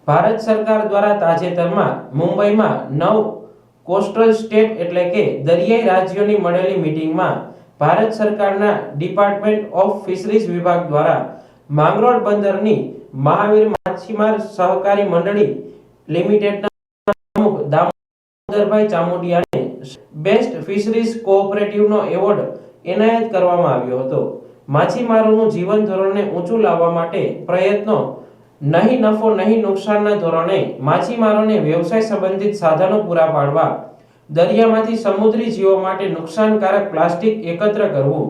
ભારત સરકાર દ્વારા તાજેતરમાં મુંબઈમાં 9 કોસ્ટલ સ્ટેટ એટલે કે દરિયાઈ રાજ્યોની મળેલી મીટિંગમાં ભારત સરકારના ડિપાર્ટમેન્ટ ઓફ ફિશરીઝ વિભાગ દ્વારા માંગરોળ બંદરની મહાવીર માછીમાર સહકારી મંડળી લિમિટેડના પ્રમુખ દામોદરભાઈ ચામુંડિયાને બેસ્ટ ફિશરીઝ કોઓપરેટિવનો એવોર્ડ એનાયત કરવામાં આવ્યો હતો। માછીમારોનું જીવન ધોરણને ઊંચું લાવવા માટે પ્રયત્નો, નહીં નફો નહીં નુકસાનના ધોરણે માછીમારોને વ્યવસાય સંબંધિત સાધનો પૂરા પાડવા, દરિયામાંથી સમુદ્રી જીવો માટે નુકસાનકારક પ્લાસ્ટિક એકત્ર કરવું,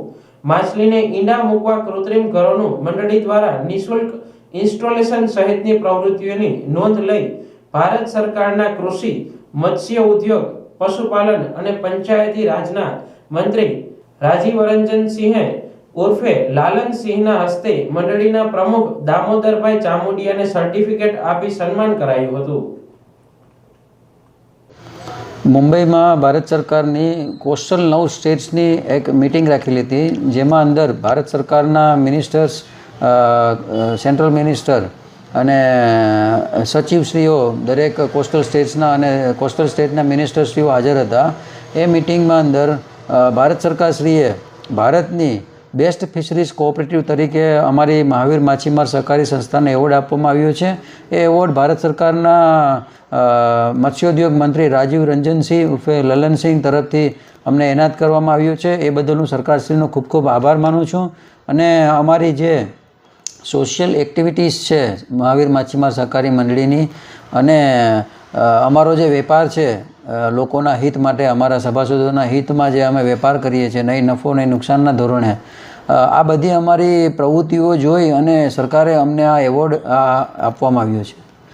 માછલીને ઈંડા મૂકવા કૃત્રિમ ઘરોનું મંડળી દ્વારા નિઃશુલ્ક ઇન્સ્ટોલેશન સહિતની પ્રવૃત્તિઓની નોંધ લઈ ભારત સરકારના કૃષિ, મત્સ્ય ઉદ્યોગ, પશુપાલન અને પંચાયતી રાજના મંત્રી રાજીવ રંજન સિંહે ઉર્ફે લાલન સિંહના હસ્તે મંડળીના પ્રમુખ દામોદરભાઈ ચામુંડિયાને સર્ટિફિકેટ આપી સન્માન કરાયું હતું। મુંબઈમાં ભારત સરકારની કોસ્ટલ 9 સ્ટેટ્સની એક મિટિંગ રાખેલી હતી, જેમાં અંદર ભારત સરકારના મિનિસ્ટર્સ, સેન્ટ્રલ મિનિસ્ટર અને સચિવશ્રીઓ દરેક કોસ્ટલ સ્ટેટ્સના અને કોસ્ટલ સ્ટેટના મિનિસ્ટરશ્રીઓ હાજર હતા। એ મિટિંગમાં અંદર ભારત સરકારશ્રીએ ભારતની બેસ્ટ ફિશરીઝ કોઓપરેટિવ તરીકે અમારી મહાવીર માછીમાર સહકારી સંસ્થાને એવોર્ડ આપવામાં આવ્યો છે। એ એવોર્ડ ભારત સરકારના મત્સ્યોદ્યોગ મંત્રી રાજીવ રંજનસિંહ ઉર્ફે લલનસિંહ તરફથી અમને એનાયત કરવામાં આવ્યું છે। એ બદલ હું સરકારશ્રીનો ખૂબ ખૂબ આભાર માનું છું। અને અમારી જે સોશિયલ એક્ટિવિટીઝ છે મહાવીર માછીમાર સહકારી મંડળીની, અને અમારો જે વેપાર છે લોકોના હિત માટે, અમારા સભાસદોના હિતમાં જે અમે વેપાર કરીએ છીએ, નહીં નફો નહીં નુકસાનના ધોરણે, આ બધી અમારી પ્રવૃત્તિઓ જોઈ અને સરકારે અમને આ એવોર્ડ આપવામાં આવ્યો છે।